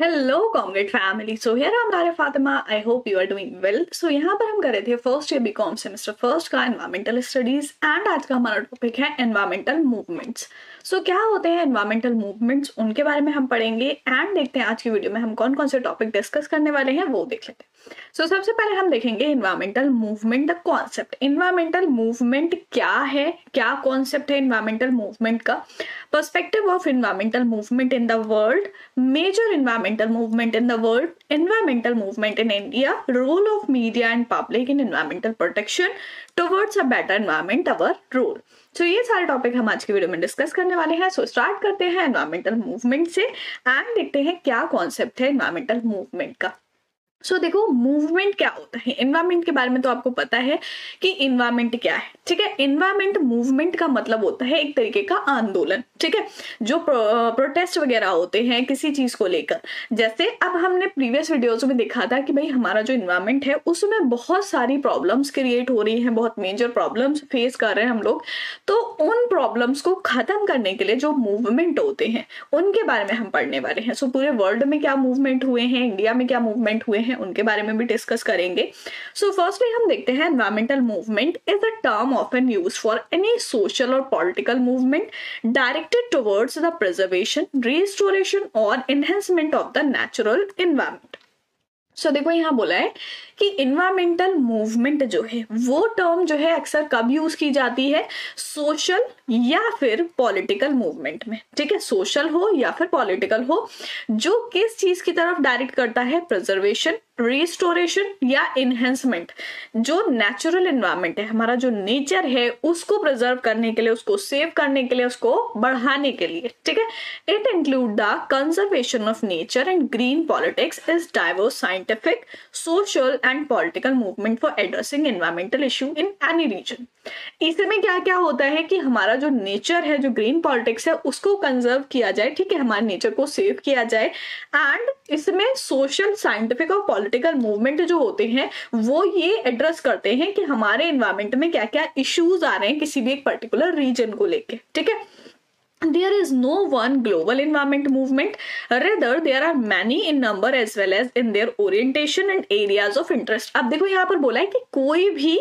Hello comrade family. So here I am Lara Fatima. I hope you are doing well. So यहाँ पर हम कर रहे थे first year BCom semester first का एनवायरमेंटल स्टडीज एंड आज का हमारा टॉपिक है एनवायरमेंटल मूवमेंट्स। सो क्या होते हैं एनवायरमेंटल मूवमेंट्स, उनके बारे में हम पढ़ेंगे एंड देखते हैं आज की वीडियो में हम कौन कौन से टॉपिक डिस्कस करने वाले हैं वो देख लेते हैं। सो सबसे पहले हम देखेंगे environmental movement the concept. Environmental movement क्या है, क्या कॉन्सेप्ट है एनवायरमेंटल मूवमेंट का, perspective of environmental movement in the world, major environmental movement in the world, environmental movement in India, role of media and public in environmental protection towards a better environment, our role. So ये सारे topic हम आज की video में discuss करने वाले हैं। So start करते हैं एनवायरमेंटल मूवमेंट से एंड देखते हैं क्या कॉन्सेप्ट है एनवायरमेंटल मूवमेंट का। सो देखो मूवमेंट क्या होता है, एनवायरमेंट के बारे में तो आपको पता है कि एनवायरमेंट क्या है, ठीक है। एनवायरमेंट मूवमेंट का मतलब होता है एक तरीके का आंदोलन, ठीक है, जो प्रोटेस्ट वगैरह होते हैं किसी चीज को लेकर। जैसे अब हमने प्रीवियस वीडियोज में देखा था कि भाई हमारा जो एनवायरमेंट है उसमें बहुत सारी प्रॉब्लम्स क्रिएट हो रही हैं, बहुत मेजर प्रॉब्लम्स फेस कर रहे हैं हम लोग। तो उन प्रॉब्लम्स को खत्म करने के लिए जो मूवमेंट होते हैं उनके बारे में हम पढ़ने वाले हैं। सो पूरे वर्ल्ड में क्या मूवमेंट हुए हैं, इंडिया में क्या मूवमेंट हुए हैं, उनके बारे में भी डिस्कस करेंगे। सो फर्स्टली हम देखते हैं environmental movement is a term often used for any social और political movement directed towards the preservation, restoration और enhancement of the natural environment. So देखो यहाँ बोला है कि इन्वायरमेंटल मूवमेंट जो है वो टर्म जो है अक्सर कब यूज की जाती है, सोशल या फिर पॉलिटिकल मूवमेंट में, ठीक है। सोशल हो या फिर पॉलिटिकल हो, जो किस चीज की तरफ डायरेक्ट करता है, प्रिजर्वेशन, रिस्टोरेशन या एनहेंसमेंट। जो नेचुरल एनवायरमेंट है, हमारा जो नेचर है उसको प्रिजर्व करने के लिए, उसको सेव करने के लिए, उसको बढ़ाने के लिए, ठीक है। It include the conservation of nature and green politics is diverse scientific, social and political movement for addressing environmental issue in any region. इसमें क्या क्या होता है कि हमारा जो नेचर है, जो ग्रीन पॉलिटिक्स है, उसको कंजर्व किया जाए, ठीक है, हमारे नेचर को सेव किया जाए। एंड इसमें सोशल, साइंटिफिक और पॉलिटिकल मूवमेंट जो होते हैं वो ये एड्रेस करते हैं कि हमारे एनवायरमेंट में क्या क्या इश्यूज आ रहे हैं किसी भी एक पर्टिकुलर रीजन को लेके, ठीक है। There is no one global environment movement, rather there are many in number as well as in their orientation and areas of interest। अब देखो यहाँ पर बोला है कि कोई भी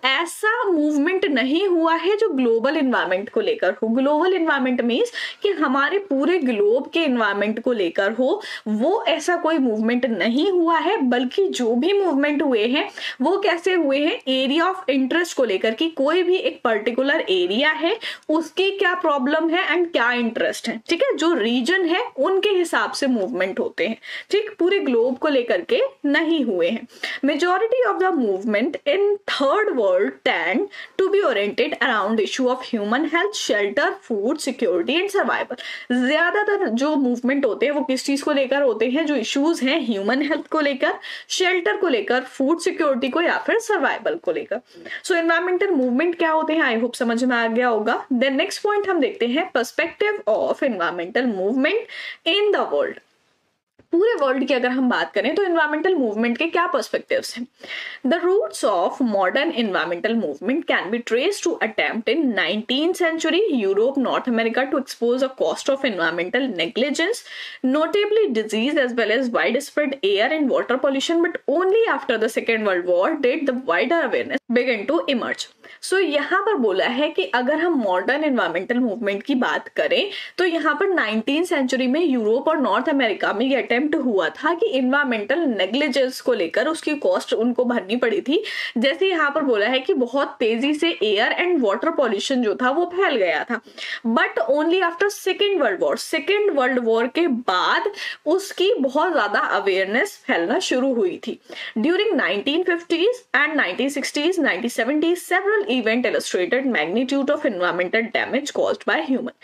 ऐसा मूवमेंट नहीं हुआ है जो ग्लोबल एनवायरमेंट को लेकर हो। ग्लोबल एनवायरमेंट मीन्स कि हमारे पूरे ग्लोब के एनवायरमेंट को लेकर हो, वो ऐसा कोई मूवमेंट नहीं हुआ है। बल्कि जो भी मूवमेंट हुए हैं वो कैसे हुए हैं, एरिया ऑफ इंटरेस्ट को लेकर, कि कोई भी एक पर्टिकुलर एरिया है उसकी क्या प्रॉब्लम है एंड क्या इंटरेस्ट है, ठीक है। जो रीजन है उनके हिसाब से मूवमेंट होते हैं, ठीक, पूरे ग्लोब को लेकर के नहीं हुए हैं। Majority of the movement in third world tend to be oriented around issue of human health, shelter, food security and survival. ज्यादातर जो मूवमेंट होते हैं वो किस चीज को लेकर होते हैं, जो इश्यूज हैं ह्यूमन हेल्थ को लेकर, शेल्टर को लेकर, फूड सिक्योरिटी को या फिर सर्वाइवल को लेकर। सो एनवायरमेंटल मूवमेंट क्या होते हैं, आई होप समझ में आ गया होगा। देन नेक्स्ट पॉइंट हम देखते हैं perspective of environmental movement in the world. पूरे वर्ल्ड की अगर हम बात करें तो एनवायरमेंटल मूवमेंट के क्या पर्सपेक्टिव्स हैं। The roots of modern environmental movement can be traced to attempt in 19th century Europe, North America to expose a cost of environmental negligence, notably disease as well as widespread air and water pollution, but only after the second world war did the wider awareness begin to emerge. So यहाँ पर बोला है कि अगर हम modern environmental movement की बात करें तो यहाँ पर 19th century में यूरोप और नॉर्थ अमेरिका में ये अटेम्प्ट हुआ था कि एनवायरमेंटल नेग्लिजेंस को लेकर उसकी कॉस्ट उनको भरनी पड़ी थी। जैसे यहाँ पर बोला है कि बहुत तेजी से एयर एंड वाटर पॉल्यूशन जो था वो फैल गया था, but only after second world war. Second world war के बाद उसकी बहुत ज्यादा अवेयरनेस फैलना शुरू हुई थी। During 1950s and 1960s, 1970s several event illustrated magnitude of environmental damage caused by human।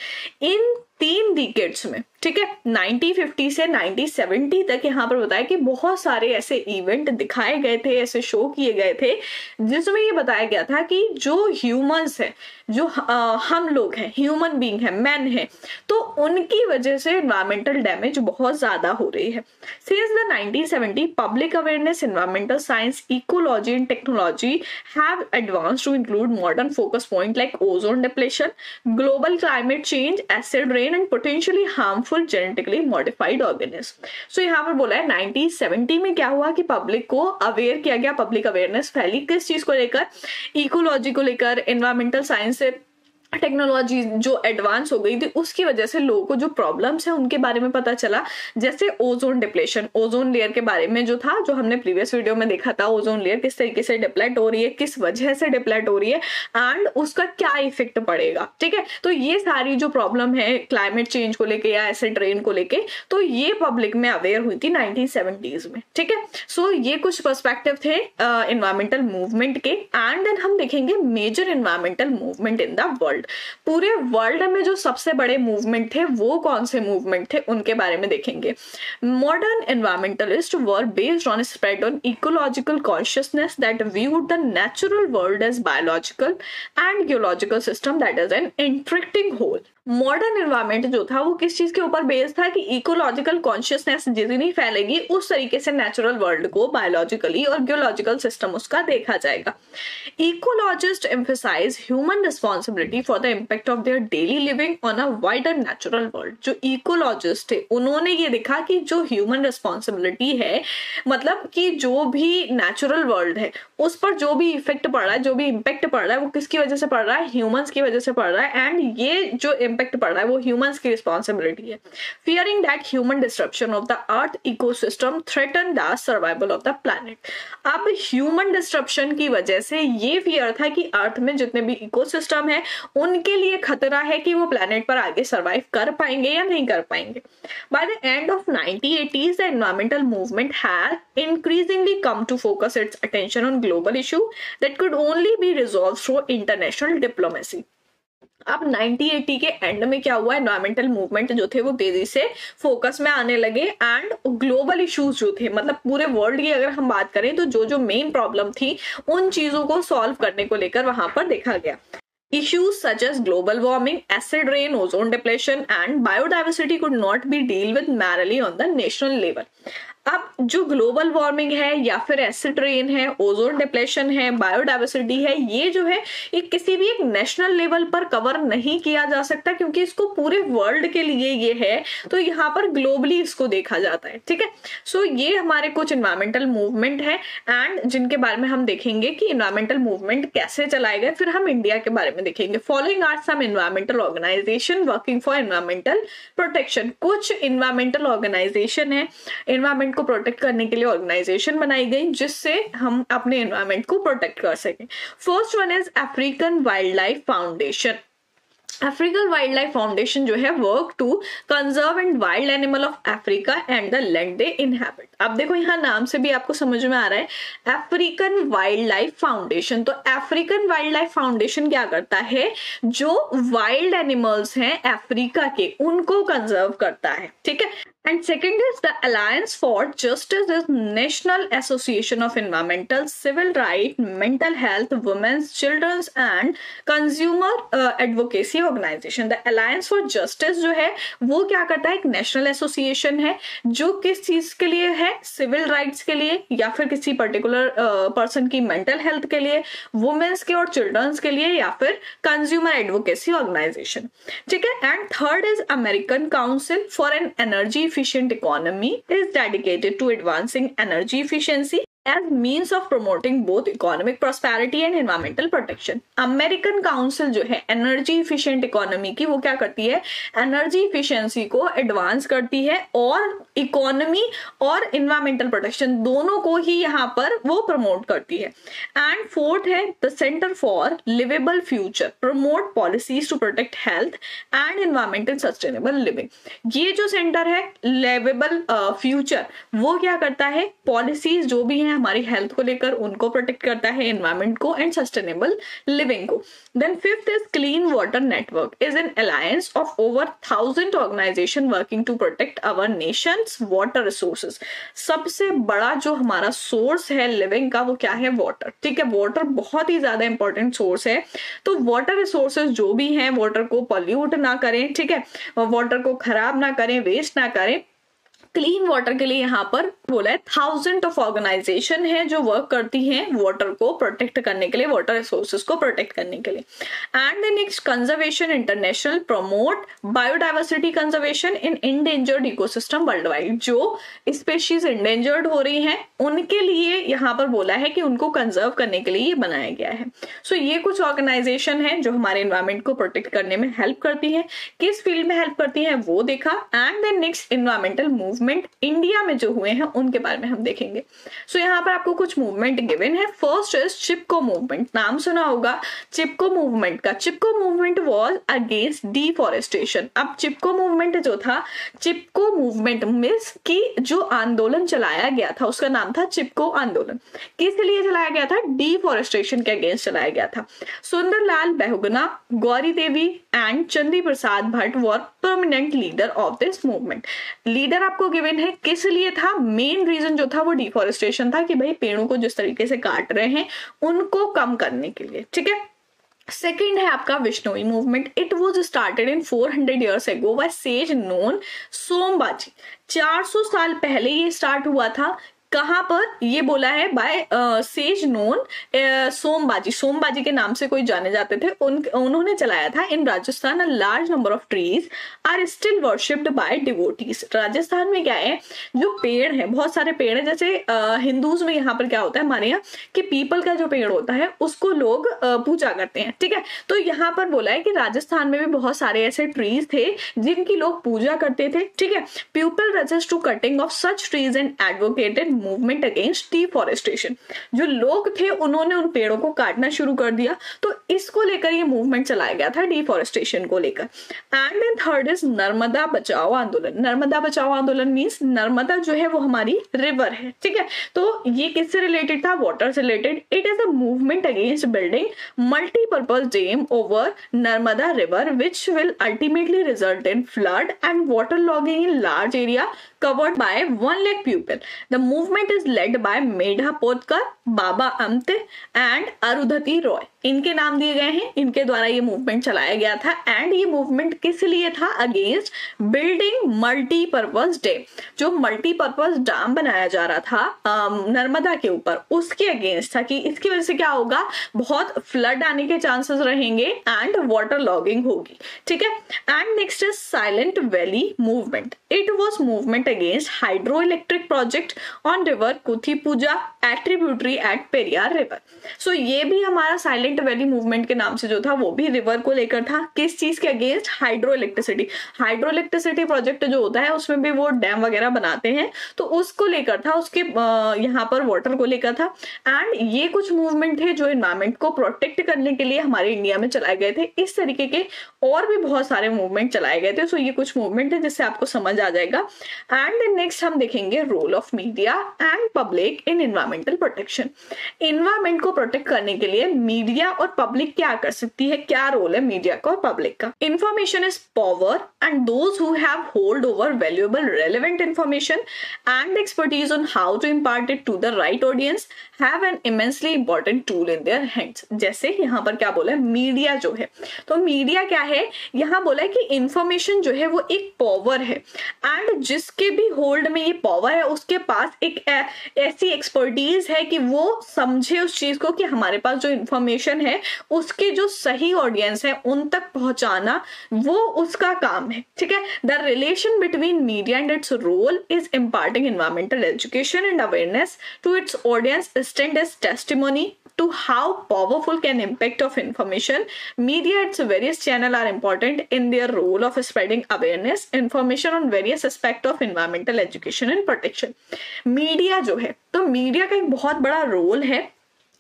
In 3 decades में, ठीक है, 1950 से 1970 तक यहाँ पर बताया कि बहुत सारे ऐसे इवेंट दिखाए गए थे, ऐसे शो किए गए थे जिसमें ये बताया गया था कि जो ह्यूमंस है, जो हम लोग हैं, ह्यूमन बीइंग है, मैन है, तो उनकी वजह से एनवायरमेंटल डैमेज बहुत ज्यादा हो रही है। Since the 1970 public awareness, environmental science, ecology and technology have advanced to include modern focus point like ozone depletion, global climate change, acid rain, alien and potentially harmful genetically modified organisms. So यहाँ पर बोला है 1970 में क्या हुआ कि public को aware किया गया, पब्लिक अवेयरनेस फैली किस चीज को लेकर, इकोलॉजी को लेकर, एनवायरमेंटल साइंस से टेक्नोलॉजी जो एडवांस हो गई थी उसकी वजह से लोगों को जो प्रॉब्लम्स है उनके बारे में पता चला, जैसे ओजोन डिप्लेशन, ओजोन लेयर के बारे में जो था, जो हमने प्रीवियस वीडियो में देखा था, ओजोन लेयर किस तरीके से डिप्लेट हो रही है, किस वजह से डिप्लेट हो रही है एंड उसका क्या इफेक्ट पड़ेगा, ठीक है। तो ये सारी जो प्रॉब्लम है क्लाइमेट चेंज को लेके या एसिड रेन को लेके, तो ये पब्लिक में अवेयर हुई थी 1970s में, ठीक है। सो ये कुछ पर्सपेक्टिव थे एनवायरमेंटल मूवमेंट के। एंड देन हम देखेंगे major environmental movement in the world. पूरे वर्ल्ड में जो सबसे बड़े मूवमेंट थे वो कौन से मूवमेंट थे उनके बारे में देखेंगे। Modern environmentalist were based on spread on ecological consciousness that viewed the natural world as biological and geological system that is an interacting whole. Modern environment जो था वो किस चीज के ऊपर बेस्ड था कि इकोलॉजिकल कॉन्शियसनेस जितनी फैलेगी उस तरीके से नेचुरल वर्ल्ड को बायोलॉजिकली और जियोलॉजिकल सिस्टम उसका देखा जाएगा। Ecologist emphasize human responsibility for the impact of their daily living on a wider natural world. जो इकोलॉजिस्ट थे उन्होंने ये देखा कि जो ह्यूमन रिस्पॉन्सिबिलिटी है, मतलब कि जो भी नेचुरल वर्ल्ड है उस पर जो भी इफेक्ट पड़ रहा है, जो भी इम्पैक्ट पड़ रहा है, वो किसकी वजह से पड़ रहा है, ह्यूमंस की वजह से पड़ रहा है। एंड ये जो इम्पैक्ट पड़ रहा है वो ह्यूमंस की रिस्पॉन्सिबिलिटी है। Fearing that human disruption of the earth ecosystem threaten the survival of the planet. अब ह्यूमन डिस्ट्रप्शन की वजह से ये फियर था कि अर्थ में जितने भी इकोसिस्टम है उनके लिए खतरा है कि वो प्लैनेट पर आगे सर्वाइव कर पाएंगे या नहीं कर पाएंगे। By the end of 1980s the environmental movement has increasingly come to focus its attention on global issue that could only be resolved through international diplomacy. अब 1980 के एंड में क्या हुआ, एनवायरमेंटल मूवमेंट जो थे वो तेजी से फोकस में आने लगे एंड ग्लोबल इश्यूज जो थे, मतलब पूरे वर्ल्ड की अगर हम बात करें तो जो जो मेन प्रॉब्लम थी उन चीजों को सॉल्व करने को लेकर वहां पर देखा गया। Issues such as global warming, acid rain, ozone depletion and biodiversity could not be dealt with merely on the national level. अब जो ग्लोबल वार्मिंग है या फिर एसिड रेन है, ओजोन डिप्लेशन है, बायोडाइवर्सिटी है, ये जो है ये किसी भी एक नेशनल लेवल पर कवर नहीं किया जा सकता क्योंकि इसको पूरे वर्ल्ड के लिए ये है, तो यहाँ पर ग्लोबली इसको देखा जाता है, ठीक है। सो ये हमारे कुछ एनवायरमेंटल मूवमेंट है एंड जिनके बारे में हम देखेंगे कि एनवायरमेंटल मूवमेंट कैसे चलाए गए। फिर हम इंडिया के बारे में देखेंगे। Following are some environmental organisation working for environmental protection. कुछ एनवायरमेंटल ऑर्गेनाइजेशन है, एनवायरमेंट को प्रोटेक्ट करने के लिए ऑर्गेनाइजेशन बनाई गई जिससे हम अपने एनवायरमेंट को प्रोटेक्ट कर सकें। First one is African wildlife foundation. African wildlife foundation जो है work to conserve and wild animal of Africa and the land they inhabit. अब देखो यहाँ नाम से भी आपको समझ में आ रहा है अफ्रीकन वाइल्ड लाइफ फाउंडेशन। तो अफ्रीकन वाइल्ड लाइफ फाउंडेशन क्या करता है, जो वाइल्ड एनिमल्स हैं अफ्रीका के उनको कंजर्व करता है, ठीक है। And second is the Alliance for Justice is National Association of Environmental, Civil Rights, Mental Health, Women's, Children's and Consumer Advocacy Organization. The Alliance for Justice जो है वो क्या करता है, एक नेशनल एसोसिएशन है जो किस चीज के लिए है, सिविल राइट्स के लिए या फिर किसी पर्टिकुलर पर्सन की मेंटल हेल्थ के लिए, वुमेन्स के और चिल्ड्रंस के लिए या फिर कंज्यूमर एडवोकेसी ऑर्गेनाइजेशन, ठीक है। And third is American council for an energy efficient economy is dedicated to advancing energy efficiency as means of promoting both economic prosperity and environmental protection. American council जो है energy efficient economy की, वो क्या करती है, energy efficiency को advance करती है और इकोनॉमी और एनवायरमेंटल प्रोटेक्शन दोनों को ही यहाँ पर वो प्रमोट करती है। एंड फोर्थ है the centre for liveable future, promote policies to protect health and environmental sustainable living. ये जो सेंटर है लिवेबल फ्यूचर वो क्या करता है, पॉलिसीज जो भी है हमारी हेल्थ को लेकर उनको प्रोटेक्ट करता है, एनवायरमेंट को एंड सस्टेनेबल लिविंग को। Then fifth is clean water network is an alliance of over 1000 organisation working to protect our nations water resources. सबसे बड़ा जो हमारा सोर्स है लिविंग का वो क्या है, वाटर, ठीक है। वाटर बहुत ही ज्यादा इंपॉर्टेंट सोर्स है, तो वाटर रिसोर्सेज जो भी हैं वाटर को पॉल्यूट ना करें, ठीक है, वाटर को खराब ना करें, वेस्ट ना करें, क्लीन वाटर के लिए यहाँ पर बोला है 1000 ऑफ ऑर्गेनाइजेशन है जो वर्क करती हैं वाटर को प्रोटेक्ट करने के लिए, वाटर रिसोर्सेज को प्रोटेक्ट करने के लिए। And the next conservation international promote biodiversity conservation in endangered ecosystem world wide. जो स्पेशीज इंडेंजर्ड हो रही हैं उनके लिए यहाँ पर बोला है कि उनको कंजर्व करने के लिए ये बनाया गया है। सो ये कुछ ऑर्गेनाइजेशन है जो हमारे एनवायरमेंट को प्रोटेक्ट करने में हेल्प करती है। किस फील्ड में हेल्प करती है वो देखा। And then next environmental movement India में जो हुए हैं उनके बारे में हम देखेंगे। सो यहाँ पर आपको कुछ मूवमेंट गिवन है। फर्स्ट इज चिपको मूवमेंट, नाम सुना होगा चिपको मूवमेंट का। चिपको मूवमेंट वाज अगेंस्ट डिफॉरेस्टेशन। अब चिपको मूवमेंट जो था, चिपको मूवमेंट मींस कि जो आंदोलन चलाया गया था उसका नाम था चिपको आंदोलन। किस लिए चलाया गया था? डिफॉरेस्टेशन के अगेंस्ट चलाया गया था। Sundarlal Bahuguna, Gauri Devi and Chandi Prasad Bhatt were permanent leader of this movement. Leader आपको गिवन है, किस लिए था? मेन रीजन जो था वो डिफॉरेस्टेशन था कि भाई पेड़ों को जिस तरीके से काट रहे हैं उनको कम करने के लिए। ठीक है। सेकेंड है आपका Bishnoi movement. It was started in 400 years ago by sage known Sombaji. 400 साल पहले ये स्टार्ट हुआ था। कहां पर? ये बोला है बाय सेज नोन सोमबाजी। सोमबाजी के नाम से कोई जाने जाते थे, उन्होंने चलाया था। In Rajasthan a large number of trees are still worshipped by devotees. Rajasthan में क्या है, जो पेड़ है, बहुत सारे पेड़ है। जैसे हिंदूज में यहाँ पर क्या होता है हमारे यहाँ कि पीपल का जो पेड़ होता है उसको लोग पूजा करते हैं। ठीक है। तो यहाँ पर बोला है कि राजस्थान में भी बहुत सारे ऐसे ट्रीज थे जिनकी लोग पूजा करते थे। ठीक है। People resist to cutting of such trees and advocated movement against deforestation. जो लोग थे उन्होंने उन पेड़ों को काटना शुरू कर दिया, तो इसको लेकर ये मूवमेंट चलाया गया था डिफॉरेस्टेशन को लेकर। And then third is Narmada Bachao Andolan. Narmada Bachao आंदोलन मींस नर्मदा जो है वो हमारी रिवर है। ठीक है। तो ये किससे रिलेटेड था? वाटर से related. It is a movement against building multipurpose dam over Narmada river which will ultimately result in flood and water logging in large area covered by 1 lakh people. The movement is led by Medha Patkar, Baba Amte and Arundhati Roy. इनके नाम दिए गए हैं, इनके द्वारा ये movement चलाया गया था। एंड ये मूवमेंट किस लिए था? Against building multipurpose dam. जो मल्टीपर्पज डैम बनाया जा रहा था नर्मदा के ऊपर, उसके अगेंस्ट था कि इसकी वजह से क्या होगा, बहुत फ्लड आने के चांसेस रहेंगे एंड वाटर लॉगिंग होगी। ठीक है। And next is Silent Valley movement. It was movement against hydroelectric project on river Kuthipuzha at tributary at Periyar river. So ये भी हमारा साइलेंट वैली मूवमेंट के नाम से जो था वो भी रिवर को लेकर था। किस चीज के against? Hydro electricity. Hydro electricity project जो होता है उसमें भी वो डैम वगैरह बनाते हैं, तो उसको लेकर था, उसके यहाँ पर वाटर को लेकर था। एंड ये कुछ मूवमेंट थे जो एनवायरमेंट को प्रोटेक्ट करने के लिए हमारे इंडिया में चलाए गए थे। इस तरीके के और भी बहुत सारे मूवमेंट चलाए गए थे। सो ये कुछ मूवमेंट है जिससे आपको समझ आ जाएगा। एंड देन नेक्स्ट हम देखेंगे role of media and public in environmental protection. Environment को प्रोटेक्ट करने के लिए मीडिया और पब्लिक क्या कर सकती है? क्या रोल है मीडिया का और पब्लिक का? Information is power and those who have hold over valuable relevant information and expertise on how to impart it to the right audience have an immensely important tool in their hands. जैसे यहाँ पर क्या बोला है, media जो है, तो media क्या है, यहाँ बोला है कि इंफॉर्मेशन जो है वो एक पावर है एंड जिसके भी होल्ड में ये पावर है उसके पास एक ऐसी एक्सपर्टीज है कि वो समझे उस चीज को कि हमारे पास जो इंफॉर्मेशन है उसके जो सही ऑडियंस है उन तक पहुंचाना वो उसका काम है। ठीक है। The relation between media and its role is imparting environmental education and awareness to its audience stand as testimony to how powerful can impact of information. Media, its various channel are important in their role of spreading awareness, information on various aspect of environmental education and protection. Media जो है, तो media का एक बहुत बड़ा role है।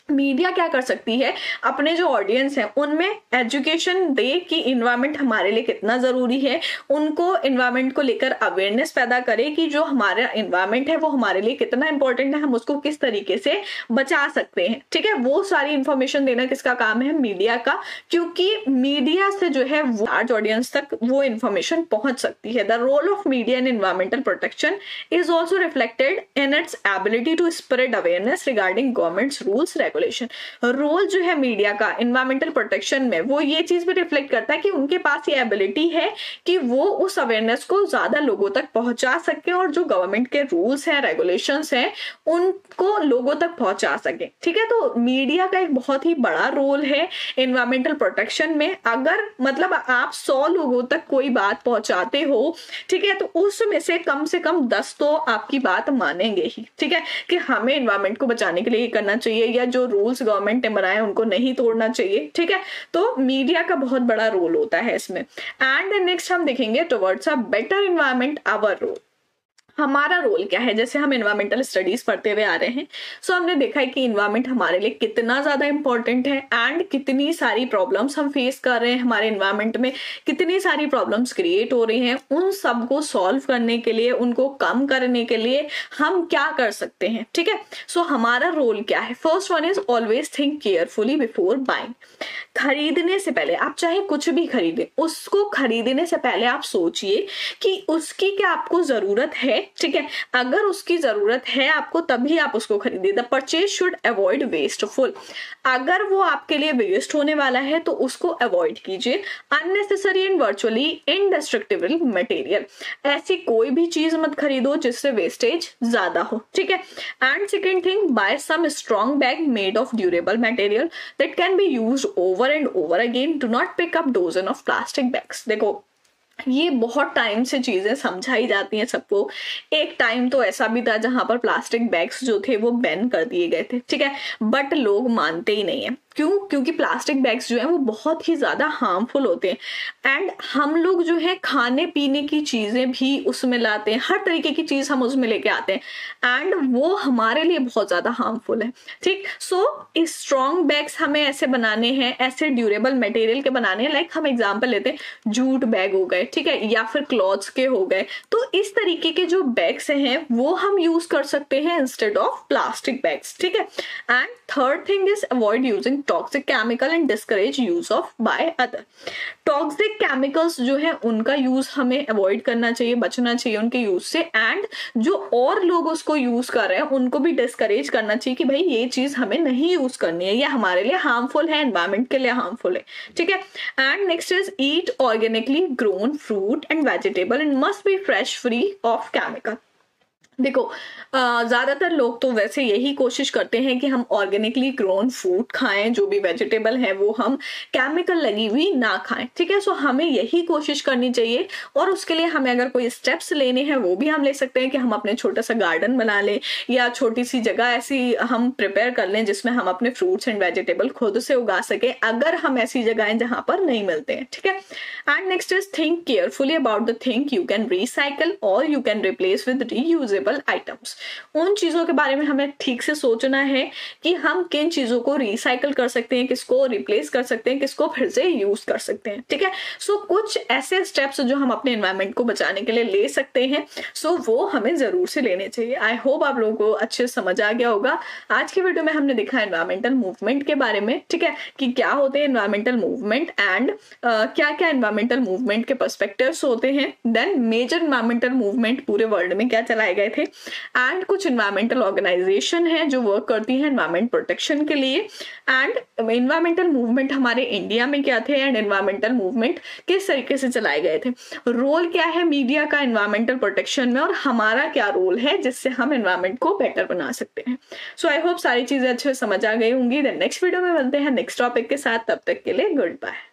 Media क्या कर सकती है, अपने जो ऑडियंस है उनमें एजुकेशन दे कि इन्वायरमेंट हमारे लिए कितना जरूरी है, उनको इन्वायरमेंट को लेकर अवेयरनेस पैदा करे कि जो हमारा इन्वायरमेंट है वो हमारे लिए कितना इंपॉर्टेंट है, हम उसको किस तरीके से बचा सकते हैं। ठीक है। वो सारी इंफॉर्मेशन देना किसका काम है? मीडिया का, क्योंकि मीडिया से जो है वो लार्ज ऑडियंस तक वो इंफॉर्मेशन पहुंच सकती है। The role of media in environmental protection is also reflected in its ability to spread awareness regarding governments rules, regulations regulation. Role जो है मीडिया का एनवायरमेंटल प्रोटेक्शन में वो ये चीज भी रिफ्लेक्ट करता है कि उनके पास ये एबिलिटी है कि वो उस अवेयरनेस को ज्यादा लोगों तक पहुंचा सके और जो गवर्नमेंट के रूल्स हैं रेगुलेशंस हैं उनको लोगों तक पहुंचा सके। ठीक है, तो मीडिया का एक बहुत ही बड़ा रोल है एनवायरमेंटल प्रोटेक्शन में। अगर मतलब आप 100 लोगों तक कोई बात पहुंचाते हो, ठीक है, तो उसमें से कम 10 तो आपकी बात मानेंगे ही। ठीक है, कि हमें एनवायरमेंट को बचाने के लिए ये करना चाहिए या जो रूल्स गवर्नमेंट ने बनाए उनको नहीं तोड़ना चाहिए। ठीक है, तो मीडिया का बहुत बड़ा रोल होता है इसमें। एंड नेक्स्ट हम देखेंगे towards a better environment our role. हमारा रोल क्या है, जैसे हम एनवायरमेंटल स्टडीज पढ़ते हुए आ रहे हैं, सो हमने देखा है कि एनवायरमेंट हमारे लिए कितना ज्यादा इंपॉर्टेंट है एंड कितनी सारी प्रॉब्लम्स हम फेस कर रहे हैं हमारे एनवायरमेंट में, कितनी सारी प्रॉब्लम्स क्रिएट हो रही हैं। उन सबको सॉल्व करने के लिए, उनको कम करने के लिए हम क्या कर सकते हैं। ठीक है, सो हमारा रोल क्या है। First one is always think carefully before buying. खरीदने से पहले, आप चाहे कुछ भी खरीदें, उसको खरीदने से पहले आप सोचिए कि उसकी क्या आपको जरूरत है। ठीक है, अगर उसकी जरूरत है आपको तभी आप उसको खरीदिए। The purchase should avoid wasteful. अगर वो आपके लिए वेस्ट होने वाला है तो उसको अवॉइड कीजिए। Unnecessary and virtually indestructible material, ऐसी कोई भी चीज मत खरीदो जिससे वेस्टेज ज्यादा हो। ठीक है, and second thing, buy some strong bag made of durable material that can be used over and over again. Do not pick up dozen of plastic bags. देखो, ये बहुत टाइम से चीजें समझाई जाती हैं सबको। एक टाइम तो ऐसा भी था जहां पर प्लास्टिक बैग्स जो थे वो बैन कर दिए गए थे। ठीक है, बट लोग मानते ही नहीं है। क्यों? क्योंकि प्लास्टिक बैग्स जो है वो बहुत ही ज्यादा हार्मफुल होते हैं एंड हम लोग जो है खाने पीने की चीजें भी उसमें लाते हैं, हर तरीके की चीज हम उसमें लेके आते हैं एंड वो हमारे लिए बहुत ज्यादा हार्मफुल है। ठीक, सो स्ट्रॉन्ग बैग्स हमें ऐसे बनाने हैं, ऐसे ड्यूरेबल मटेरियल के बनाने हैं। लाइक हम एग्जांपल लेते हैं, जूट बैग हो गए, ठीक है, या फिर क्लॉथ्स के हो गए। तो इस तरीके के जो बैग्स हैं वो हम यूज कर सकते हैं इंस्टेड ऑफ प्लास्टिक बैग्स। ठीक है, and third thing is avoid using toxic chemical and discourage use of by other. Toxic chemicals जो है उनका यूज हमें अवॉइड करना चाहिए, बचना चाहिए उनके यूज से। एंड जो और लोग उसको यूज कर रहे हैं उनको भी डिस्करेज करना चाहिए कि भाई ये चीज हमें नहीं यूज करनी है, ये हमारे लिए हार्मफुल है, एनवायरमेंट के लिए हार्मफुल है। ठीक है, and next is eat organically grown fruit and vegetable and must be fresh, free of chemical. देखो, ज्यादातर लोग तो वैसे यही कोशिश करते हैं कि हम ऑर्गेनिकली ग्रोन फ्रूट खाएं, जो भी वेजिटेबल है वो हम केमिकल लगी हुई ना खाएं। ठीक है, सो हमें यही कोशिश करनी चाहिए और उसके लिए हमें अगर कोई स्टेप्स लेने हैं वो भी हम ले सकते हैं कि हम अपने छोटा सा गार्डन बना लें या छोटी सी जगह ऐसी हम प्रिपेयर कर लें जिसमें हम अपने फ्रूट्स एंड वेजिटेबल खुद से उगा सके, अगर हम ऐसी जगहें जहां पर नहीं मिलते हैं। ठीक है, and next is think carefully about the thing you can recycle और you can replace with reusable items. उन चीजों के बारे में हमें ठीक से सोचना है कि हम किन चीजों को रिसाइकल कर सकते हैं, किसको रिप्लेस कर सकते हैं, किसको फिर से यूज कर सकते हैं। ठीक है, सो कुछ ऐसे स्टेप्स जो हम अपने एनवायरमेंट को बचाने के लिए ले सकते हैं, सो वो हमें जरूर से लेने चाहिए। आई होप आप लोगों को अच्छे से समझ आ गया होगा। आज की वीडियो में हमने देखा एनवायरमेंटल मूवमेंट के बारे में, ठीक है, कि क्या होते हैं एनवायरमेंटल मूवमेंट एंड क्या क्या एनवायरमेंटल मूवमेंट के पर्सपेक्टिव्स होते हैं, देन मेजर एनवायरमेंटल मूवमेंट पूरे वर्ल्ड में क्या चलाए गए थे, एंड कुछ एनवायरमेंटल ऑर्गेनाइजेशन है जो वर्क करती है एनवायरमेंट प्रोटेक्शन के लिए, एंड एनवायरमेंटल मूवमेंट हमारे इंडिया में क्या थे एंड एनवायरमेंटल मूवमेंट किस तरीके से चलाए गए थे। रोल क्या है मीडिया का एनवायरमेंटल प्रोटेक्शन में और हमारा क्या रोल है जिससे हम एनवायरमेंट को बेटर बना सकते हैं। सो आई होप सारी चीजें अच्छे से समझ आ गई होंगी। नेक्स्ट वीडियो में मिलते हैं नेक्स्ट टॉपिक के साथ, तब तक के लिए गुड बाय।